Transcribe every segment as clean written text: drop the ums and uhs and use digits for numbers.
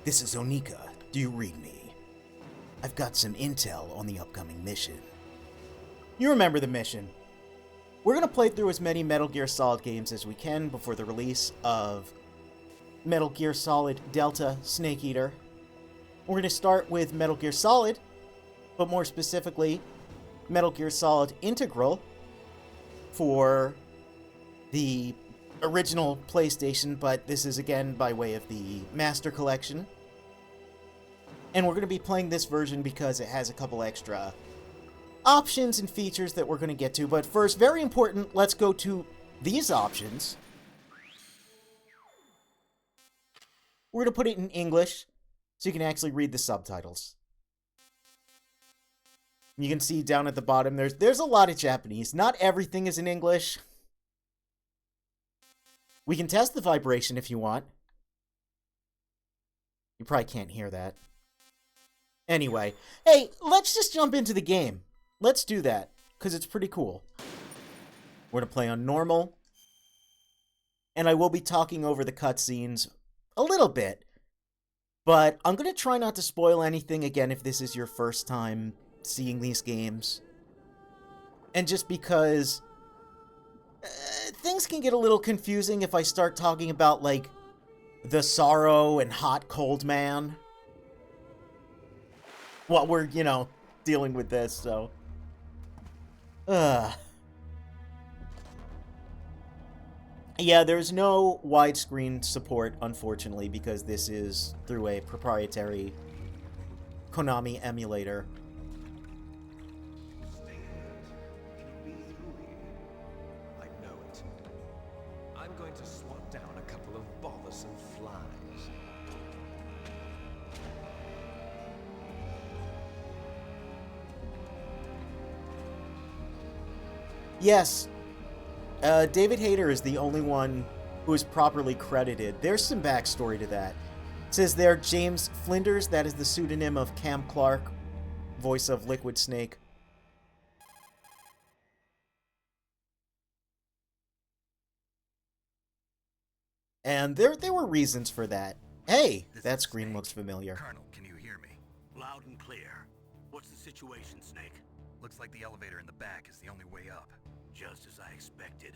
This is Onika. Do you read me? I've got some intel on the upcoming mission. You remember the mission. We're going to play through as many Metal Gear Solid games as we can before the release of Metal Gear Solid Delta Snake Eater. We're going to start with Metal Gear Solid, but more specifically, Metal Gear Solid Integral for the original PlayStation, but this is again by way of the Master Collection. And we're going to be playing this version because it has a couple extra options and features that we're going to get to. But first, very important, let's go to these options. We're going to put it in English so you can actually read the subtitles. You can see down at the bottom, there's a lot of Japanese. Not everything is in English. We can test the vibration if you want. You probably can't hear that. Anyway, hey, let's just jump into the game. Let's do that, because it's pretty cool. We're going to play on normal. And I will be talking over the cutscenes a little bit. But I'm going to try not to spoil anything again if this is your first time seeing these games. And just because things can get a little confusing if I start talking about, like, the sorrow and hot cold man while we're, dealing with this, so. Yeah, there's no widescreen support, unfortunately, because this is through a proprietary Konami emulator. I know it. I'm going to swat down a couple of bothersome flies. Yes, David Hayter is the only one who is properly credited. There's some backstory to that. It says there, James Flinders, that is the pseudonym of Cam Clark, voice of Liquid Snake. And there were reasons for that. Hey, that screen looks familiar. Colonel, can you hear me? Loud and clear. What's the situation, Snake? Looks like the elevator in the back is the only way up. Just as I expected.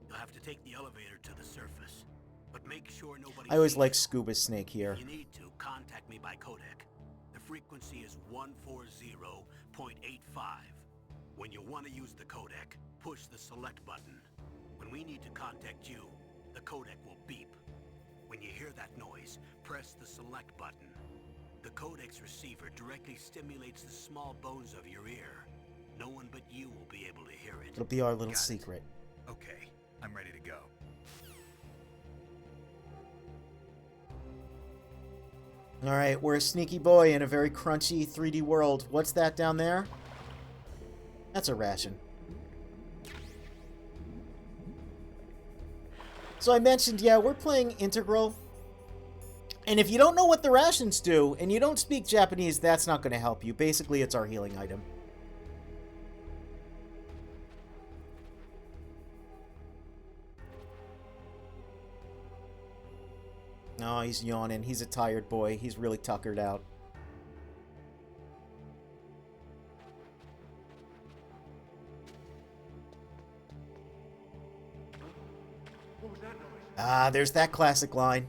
You'll have to take the elevator to the surface. But make sure nobody I always sees like you. Scuba Snake here. If you need to, contact me by codec. The frequency is 140.85. When you want to use the codec, push the select button. When we need to contact you, the codec will beep. When you hear that noise, press the select button. The codec's receiver directly stimulates the small bones of your ear. No one but you will be able to hear it. It'll be our little Got it. secret. Okay, I'm ready to go. Alright, we're a sneaky boy in a very crunchy 3D world. What's that down there? That's a ration. So I mentioned, yeah, we're playing Integral. And if you don't know what the rations do, and you don't speak Japanese, that's not going to help you. Basically, it's our healing item. Oh, he's yawning. He's a tired boy. He's really tuckered out. What was that noise? Ah, there's that classic line.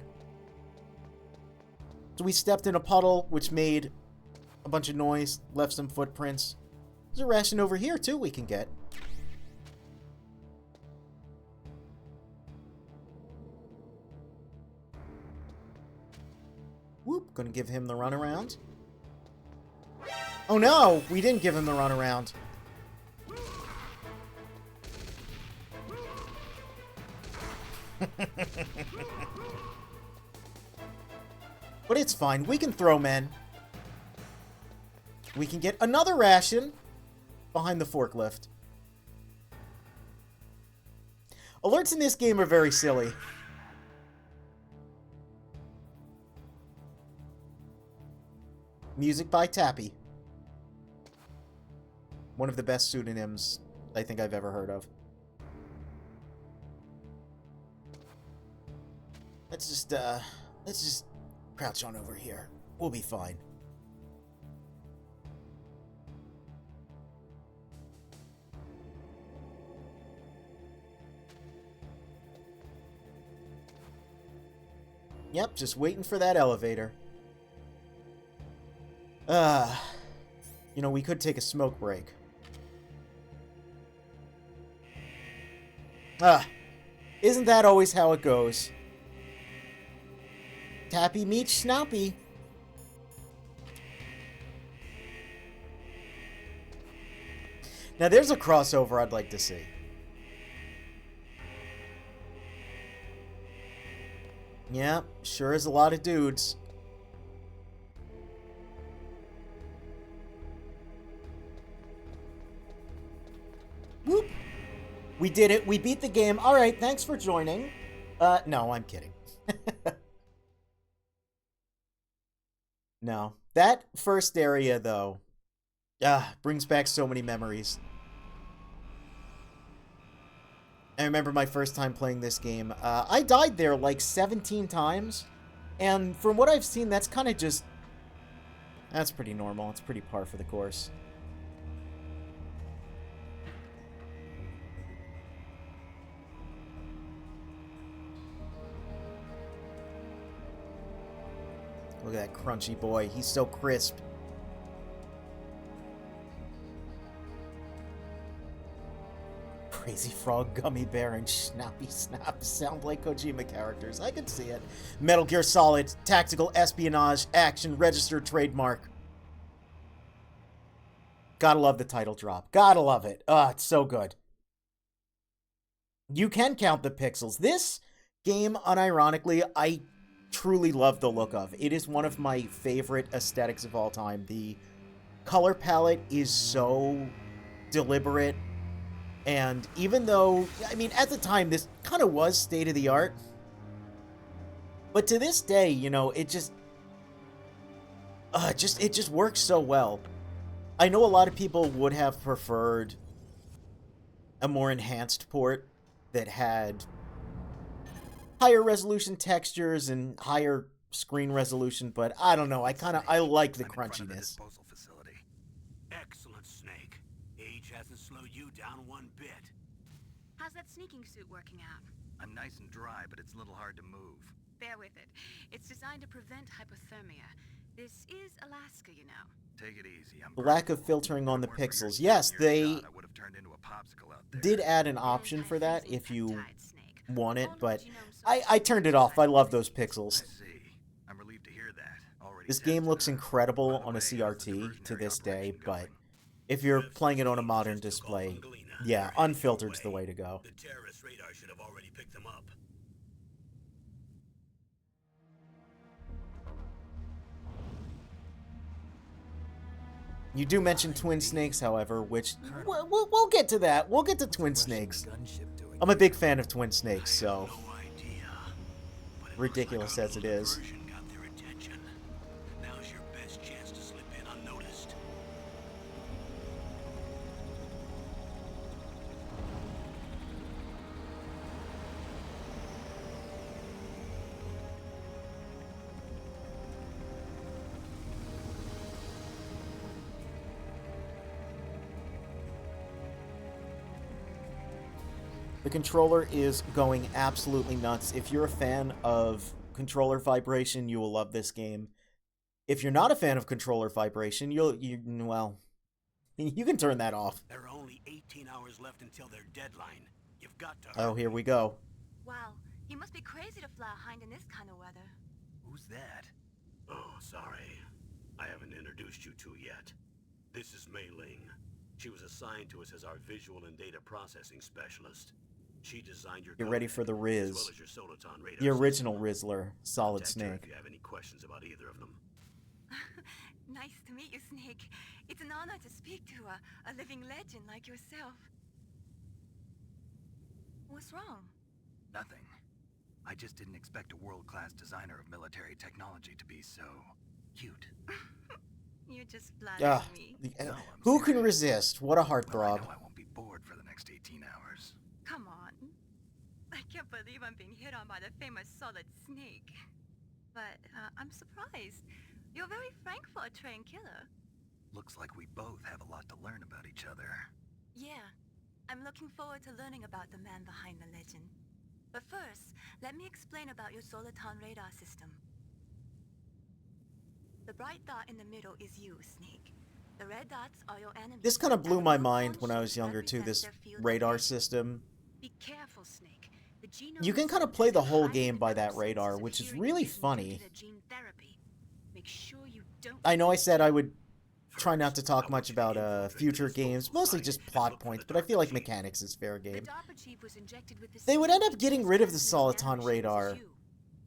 So we stepped in a puddle, which made a bunch of noise, left some footprints. There's a ration over here, too, we can get. Whoop, gonna give him the runaround. Oh no, we didn't give him the runaround. But it's fine, we can throw men. We can get another ration behind the forklift. Alerts in this game are very silly. Music by Tappy. One of the best pseudonyms I think I've ever heard of. Let's just crouch on over here. We'll be fine. Yep, just waiting for that elevator. You know, we could take a smoke break. Isn't that always how it goes? Tappy meets Snappy. Now there's a crossover I'd like to see. Yeah, sure is a lot of dudes. Whoop. We did it. We beat the game. All right, thanks for joining. No, I'm kidding. No. That first area, though, brings back so many memories. I remember my first time playing this game. I died there like 17 times. And from what I've seen, that's kind of just... That's pretty normal. It's pretty par for the course. Look at that crunchy boy. He's so crisp. Crazy Frog, Gummy Bear, and Snappy Snap sound like Kojima characters. I can see it. Metal Gear Solid, tactical espionage, action, registered trademark. Gotta love the title drop. Gotta love it. It's so good. You can count the pixels. This game, unironically, I truly love the look of. It is one of my favorite aesthetics of all time. The color palette is so deliberate. And even though, I mean, at the time, this kind of was state-of-the-art. But to this day, you know, it just works so well. I know a lot of people would have preferred a more enhanced port that had higher resolution textures and higher screen resolution, but I don't know. I like the crunchiness. Excellent, Snake. Age hasn't slowed you down one bit. How's that sneaking suit working out? I'm nice and dry, but it's a little hard to move. Bear with it. It's designed to prevent hypothermia. This is Alaska, you know. Take it easy. I'm The lack of filtering on the pixels. Yes, they did add an option for that if you want it, but I turned it off. I love those pixels. I'm relieved to hear that. This game looks incredible on a CRT to this day, but if you're playing it on a modern display, yeah, unfiltered's the way to go. The terrorist radar should have already picked them up. You do mention Twin Snakes, however, which we'll get to that. We'll get to Twin Snakes. I'm a big fan of Twin Snakes, so ridiculous as it is. Got their attention. Now's your best chance to slip in unnoticed. The controller is going absolutely nuts. If you're a fan of controller vibration, you will love this game. If you're not a fan of controller vibration, well, you can turn that off. There are only 18 hours left until their deadline. You've got to Oh, here we go. Wow, you must be crazy to fly a hind in this kind of weather. Who's that? Oh, sorry. I haven't introduced you to yet. This is Mei Ling. She was assigned to us as our visual and data processing specialist. She designed your Get ready for the Riz. as well as your Soliton radar The original system. Rizzler, Solid Contact her Snake. if you have any questions about either of them. Nice to meet you, Snake. It's an honor to speak to a living legend like yourself. What's wrong? Nothing. I just didn't expect a world-class designer of military technology to be so cute. You're just flattering me. No, I'm Who can serious. resist? What a Well, I heartthrob. know I won't be bored for the next 18 hours. Come on. I can't believe I'm being hit on by the famous Solid Snake. but I'm surprised. You're very frank for a trained killer. Looks like we both have a lot to learn about each other. Yeah, I'm looking forward to learning about the man behind the legend. But first, let me explain about your Soliton radar system. The bright dot in the middle is you, Snake. The red dots are your enemies. This kind of blew and my the mind blue when I was shapes younger too, represent this their field of radar vision. system. Be careful, Snake. The genome You can kind of is play the a whole highly game by that developed radar, senses of which is hearing really and vision funny. due to the gene therapy. Make sure you don't I know I said I would try not to First, talk I much want you to about infiltrate future the games, disposal mostly site just and plot look for points, the but I feel like DARPA chief. mechanics is fair The game. DARPA chief was injected with the They would same end up getting rid of the transmitting Soliton nanomachines as radar you.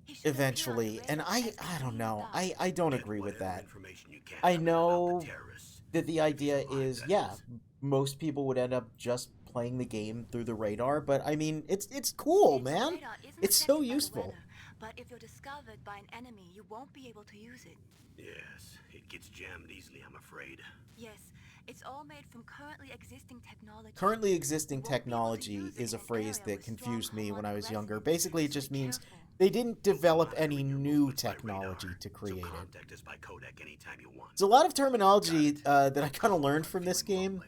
He should appear on the eventually, and radar I as the don't green know. dot. I don't Get agree with whatever that. information you can I from him about know the terrorists. that the If idea he's alive, is, that yeah, is. most people would end up just playing the game through the radar, but I mean, it's cool, Snake's man. radar isn't It's so affected by the useful. weather, but if you're discovered by an enemy, you won't be able to use it. Yes, it gets jammed easily, I'm afraid. Yes, it's all made from currently existing technology. Currently existing You won't be able to technology use it is a in an phrase area that with confused strong me when I was harmonic younger. resonance, Basically, it so just be means careful. they didn't develop Monitoring any your new movements by technology radar, to create so it. contact us by codec anytime you want. There's a lot of terminology Got it. that I kind of learned from this Feeling game, lonely.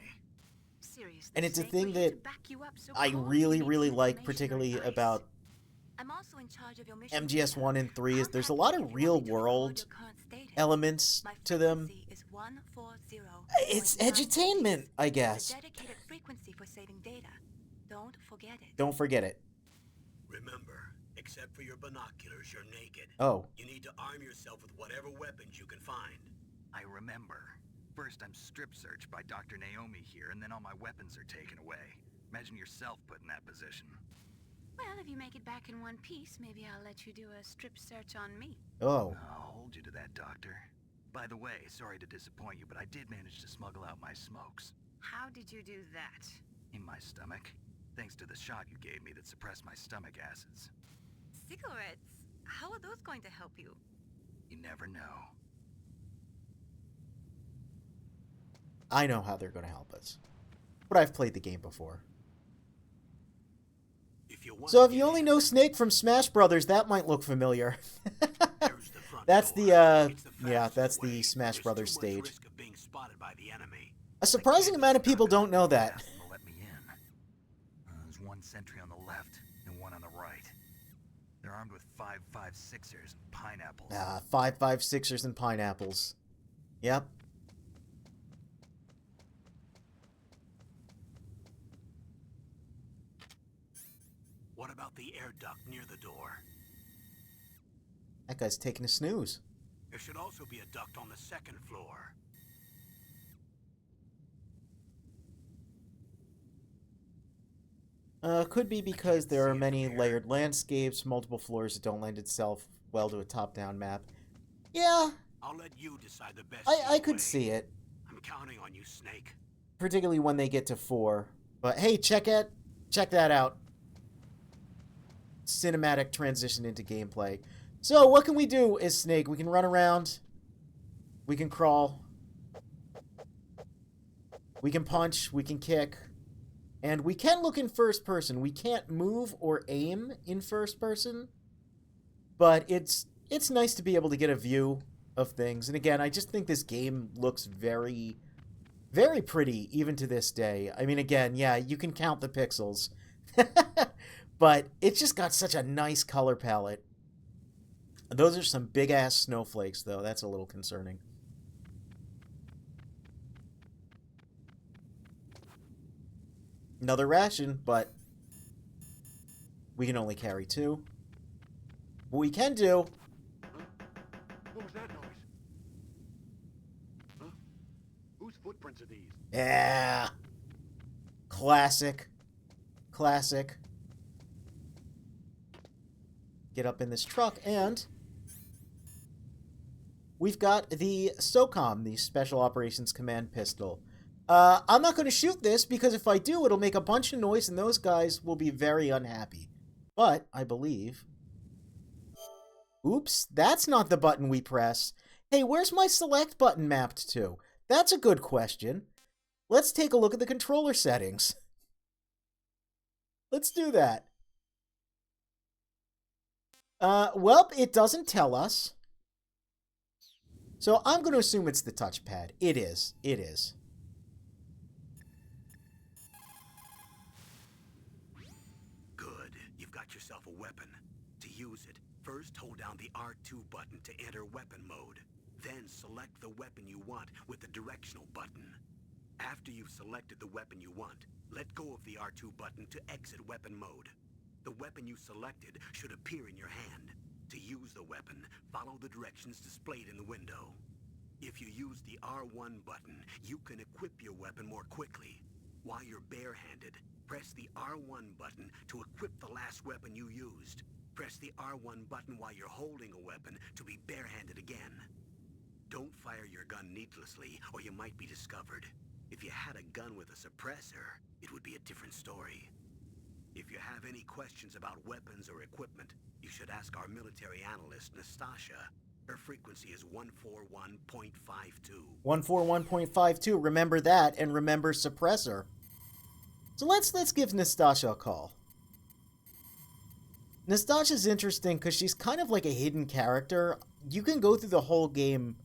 Seriously, and it's a Snake, thing we're here that to back you up, so I call if you really, need really some like, information or particularly advice. about I'm also in charge of your mission. MGS data. 1 and 3 is I'm there's a happy lot if of you real want me to record world your current status. elements My to them. frequency is 140. It's edutainment, I It's guess. a dedicated frequency for saving data. Don't forget it. Don't forget it. Remember, except for your binoculars, you're naked. Oh, You need to arm yourself with whatever weapons you can find. I remember. First, I'm strip searched by Dr. Naomi here, and then all my weapons are taken away. Imagine yourself put in that position. Well, if you make it back in one piece, maybe I'll let you do a strip search on me. oh. I'll hold you to that, Doctor. By the way, sorry to disappoint you, but I did manage to smuggle out my smokes. How did you do that? In my stomach. Thanks to the shot you gave me that suppressed my stomach acids. Cigarettes? How are those going to help you? You never know. I know how they're going to help us. But I've played the game before. If you want So if to you get only in, know Snake from Smash Brothers, that might look familiar. there's the front That's door. the, It's the yeah, fastest that's the way. Smash There's Brothers too much stage. risk of being spotted by the enemy. A surprising I can't amount of just people knock don't know on the that. glass and they'll let me in. There's one sentry on the left and one on the right. They're armed with 5.56ers and pineapples. 5.56ers and pineapples. Yep. What about the air duct near the door? That guy's taking a snooze. There should also be a duct on the second floor. Could be because can't there see are it many from here. layered landscapes, multiple floors that don't lend itself well to a top-down map. Yeah, I'll let you decide the best. I either could way. see it, I'm counting on you, Snake. particularly when they get to 4. But hey, check that out. Cinematic transition into gameplay. So what can we do as Snake? We can run around. We can crawl. We can punch. We can kick. And we can look in first person. We can't move or aim in first person. But it's nice to be able to get a view of things. And again, I just think this game looks very, very pretty, even to this day. I mean, again, yeah, you can count the pixels. But it's just got such a nice color palette. Those are some big-ass snowflakes, though. That's a little concerning. Another ration, but we can only carry 2. What we can do... What was that noise? Huh? Whose footprints are these? Yeah. Classic. Classic. Get up in this truck, and we've got the SOCOM, the Special Operations Command pistol. I'm not going to shoot this, because if I do, it'll make a bunch of noise, and those guys will be very unhappy. But, I believe... Oops, that's not the button we press. Hey, where's my select button mapped to? That's a good question. Let's take a look at the controller settings. Let's do that. Well, it doesn't tell us. So I'm going to assume it's the touchpad. It is. It is. Good. You've got yourself a weapon. To use it, first hold down the R2 button to enter weapon mode. Then select the weapon you want with the directional button. After you've selected the weapon you want, let go of the R2 button to exit weapon mode. The weapon you selected should appear in your hand. To use the weapon, follow the directions displayed in the window. If you use the R1 button, you can equip your weapon more quickly. While you're barehanded, press the R1 button to equip the last weapon you used. Press the R1 button while you're holding a weapon to be barehanded again. Don't fire your gun needlessly, or you might be discovered. If you had a gun with a suppressor, it would be a different story. If you have any questions about weapons or equipment, you should ask our military analyst, Nastasha. Her frequency is 141.52. 141.52. Remember that, and remember suppressor. So let's give Nastasha a call. Nastasha's interesting because she's kind of like a hidden character. You can go through the whole game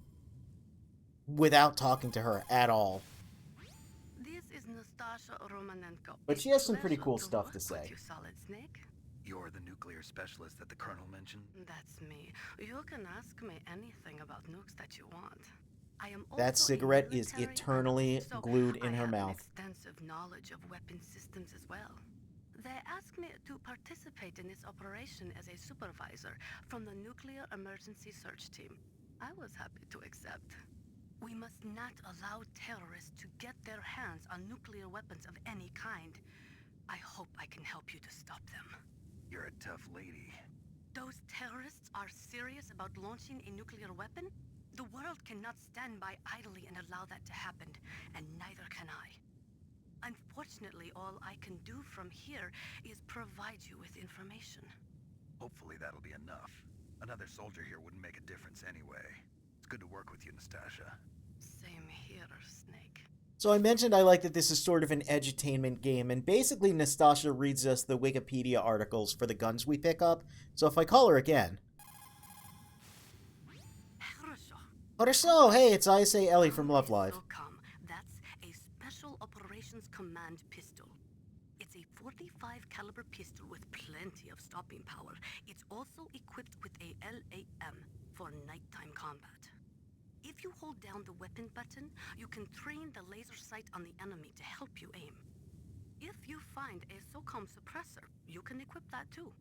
without talking to her at all. This is Nastasha Romanenko. But she has some pretty cool stuff to work say. with you, Solid Snake. You're the nuclear specialist that the Colonel mentioned? That's me. You can ask me anything about nukes that you want. I am That also a cigarette is military eternally analyst, so glued in I her have mouth. An extensive knowledge of weapon systems as well. They asked me to participate in this operation as a supervisor from the Nuclear Emergency Search Team. I was happy to accept. We must not allow terrorists to get their hands on nuclear weapons of any kind. I hope I can help you to stop them. You're a tough lady. Those terrorists are serious about launching a nuclear weapon? The world cannot stand by idly and allow that to happen, and neither can I. Unfortunately, all I can do from here is provide you with information. Hopefully that'll be enough. Another soldier here wouldn't make a difference anyway. It's good to work with you, Nastasha. Same here, Snake. So I mentioned I like that this is sort of an edutainment game, and basically Nastasha reads us the Wikipedia articles for the guns we pick up. So if I call her again... Хорошо, hey, it's ISA Ellie from Love Live. SOCOM. That's a Special Operations Command pistol. It's a 45 caliber pistol with plenty of stopping power. It's also equipped with a LAM for nighttime combat. If you hold down the weapon button, you can train the laser sight on the enemy to help you aim. If you find a SOCOM suppressor, you can equip that too.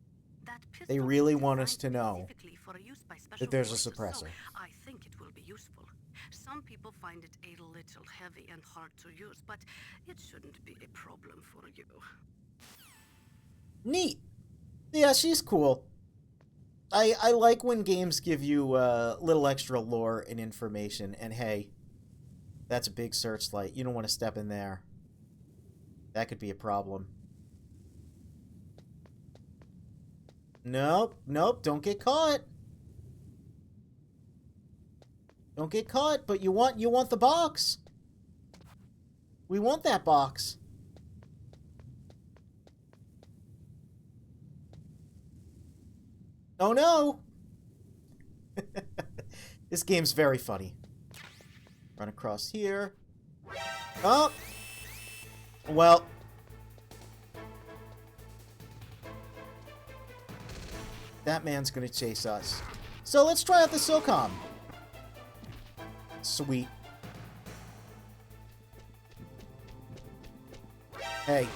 That pistol They really is want us designed to know specifically for use by special that there's a forces, suppressor. So I think it will be useful. Some people find it a little heavy and hard to use, but it shouldn't be a problem for you. Neat. Yeah, she's cool. I like when games give you a little extra lore and information, and hey, that's a big searchlight. You don't want to step in there. That could be a problem. Nope, nope, don't get caught. Don't get caught, but you want the box. We want that box. Oh no! This game's very funny. Run across here. Oh! Well. That man's gonna chase us. So let's try out the SOCOM. Sweet. Hey.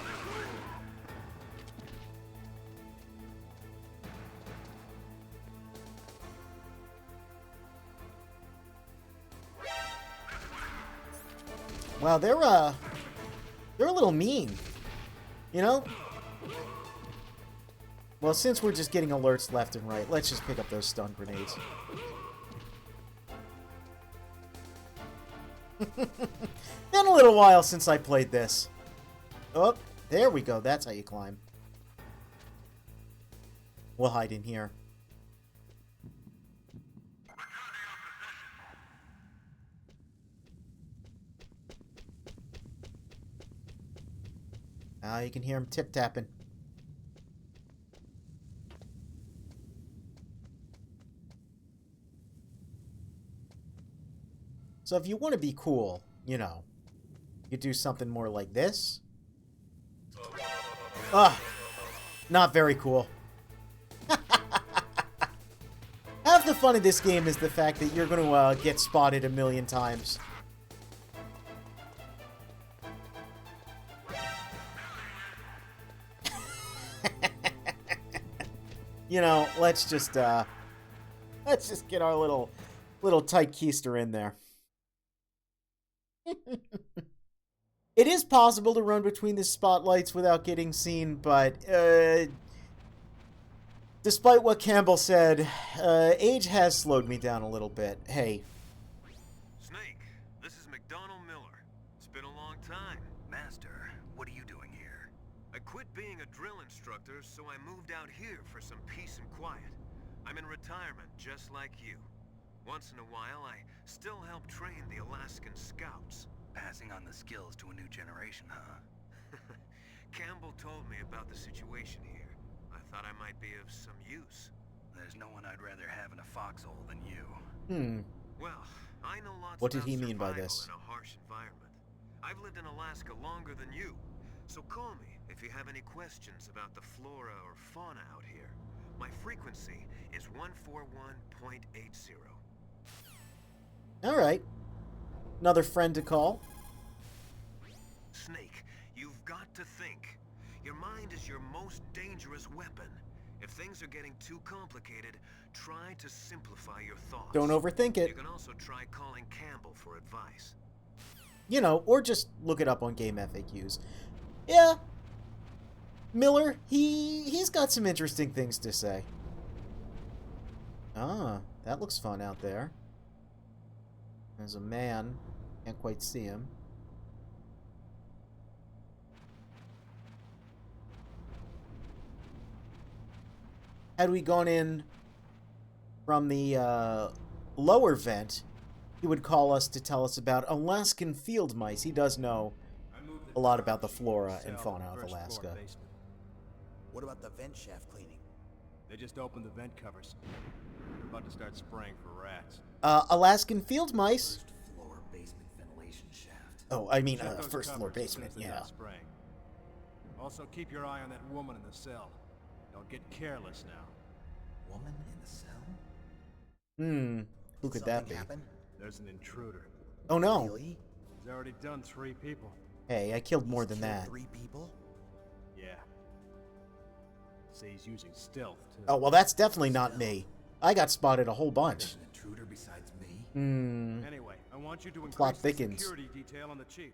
Wow, they're a little mean. You know? Well, since we're just getting alerts left and right, let's just pick up those stun grenades. Been a little while since I played this. Oh, there we go. That's how you climb. We'll hide in here. You can hear him tip-tapping. So if you want to be cool, you know, you do something more like this. Ugh. Not very cool. Half the fun of this game is the fact that you're going to get spotted a million times. You know, let's just get our little tight keister in there. It is possible to run between the spotlights without getting seen, but despite what Campbell said, age has slowed me down a little bit. Hey. Snake, this is McDonald Miller. It's been a long time. Master, what are you doing here? I quit being a drill instructor, so I moved out here for some peace and quiet. I'm in retirement, just like you. Once in a while, I still help train the Alaskan Scouts. Passing on the skills to a new generation, huh? Campbell told me about the situation here. I thought I might be of some use. There's no one I'd rather have in a foxhole than you. Well, I know lots What did about he mean by survival this? in a harsh environment. I've lived in Alaska longer than you, so call me if you have any questions about the flora or fauna out here. My frequency is 141.80. All right. Another friend to call. Snake, you've got to think. Your mind is your most dangerous weapon. If things are getting too complicated, try to simplify your thoughts. Don't overthink it. You can also try calling Campbell for advice. You know, or just look it up on Game FAQs. Yeah. Miller, he's got some interesting things to say. Ah, that looks fun out there. There's a man. Can't quite see him. Had we gone in from the lower vent, he would call us to tell us about Alaskan field mice. He does know a lot about the flora and fauna of Alaska. What about the vent shaft cleaning? They just opened the vent covers. They're about to start spraying for rats. Alaskan field mice. First floor basement ventilation shaft. Oh, I mean, Check those first floor cupboards as soon basement, as they're yeah. done spraying. Also, keep your eye on that woman in the cell. Don't get careless now. Woman in the cell? Who could that Something be? happen? There's an intruder. Oh no. Really? He's already done 3 people. Hey, I killed more He's than killed that. 3 people? Yeah. Say he's using stealth, too. Oh, well, that's definitely not me. I got spotted a whole bunch. There's an intruder besides me? Anyway, I want you to increase Plot the thickens. security detail on the chief.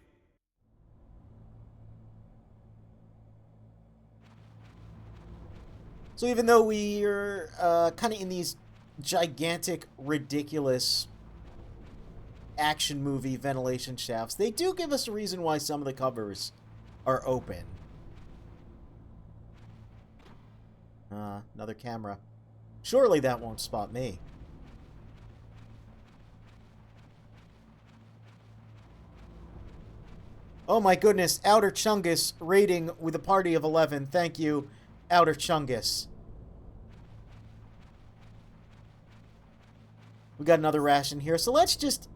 So even though we're kind of in these gigantic, ridiculous action movie ventilation shafts, they do give us a reason why some of the covers are open. Another camera. Surely that won't spot me. Oh my goodness, Outer Chungus raiding with a party of 11. Thank you, Outer Chungus. We got another ration here, so let's just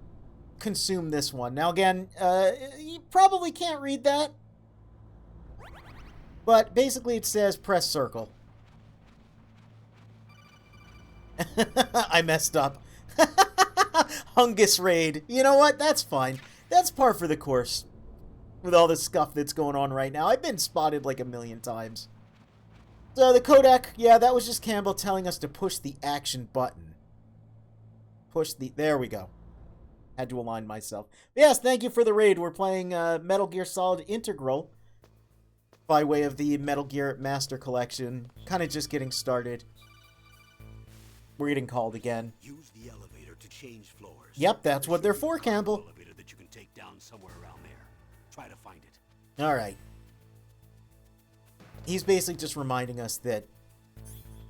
consume this one. Now again, you probably can't read that, but basically it says press circle. I messed up. Hungus raid. You know what? That's fine. That's par for the course. With all the scuff that's going on right now. I've been spotted like a million times. So the codec, yeah, that was just Campbell telling us to push the action button. There we go. Had to align myself. But yes, thank you for the raid. We're playing Metal Gear Solid Integral by way of the Metal Gear Master Collection. Kind of just getting started. We're getting called again. Use the elevator to change floors. Yep, that's what they're for, Campbell. Elevator that you can take down somewhere around there. Try to find it. All right. He's basically just reminding us that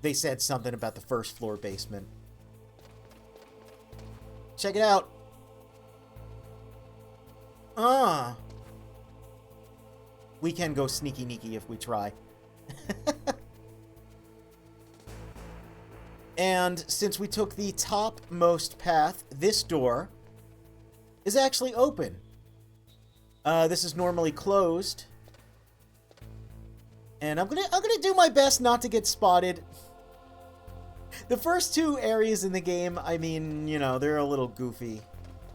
they said something about the first floor basement. Check it out. We can go sneaky-neaky if we try. And since we took the topmost path, this door is actually open. This is normally closed. And I'm gonna do my best not to get spotted. The first two areas in the game, I mean, you know, they're a little goofy.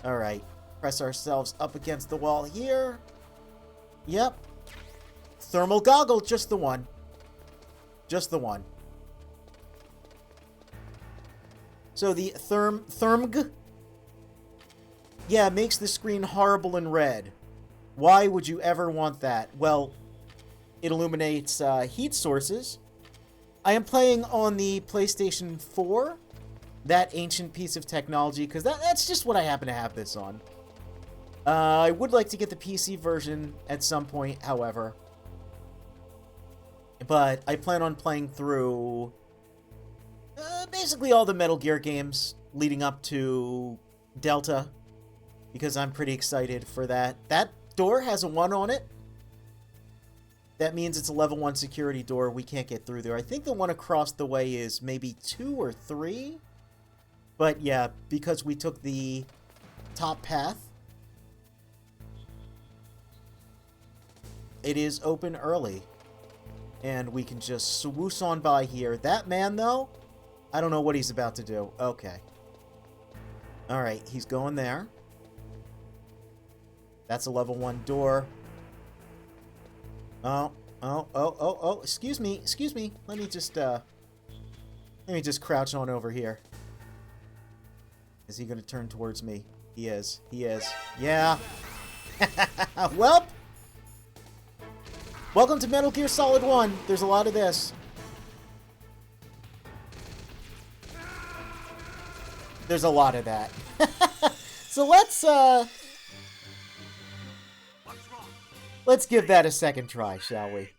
Alright. Press ourselves up against the wall here. Yep. Thermal goggle, just the one. Just the one. So the Thermg, yeah, makes the screen horrible and red. Why would you ever want that? Well, it illuminates heat sources. I am playing on the PlayStation 4, that ancient piece of technology, because that's just what I happen to have this on. I would like to get the PC version at some point, however. But I plan on playing through basically all the Metal Gear games leading up to Delta, because I'm pretty excited for that. That door has a 1 on it. That means it's a level 1 security door. We can't get through there. I think the one across the way is maybe 2 or 3. But yeah, because we took the top path, it is open early. And we can just swoosh on by here. That man, though, I don't know what he's about to do. Okay. Alright, he's going there. That's a level 1 door. Oh, excuse me. Let me just crouch on over here. Is he gonna turn towards me? He is. Yeah. Welp! Welcome to Metal Gear Solid 1. There's a lot of this. There's a lot of that. So let's give that a second try, shall we?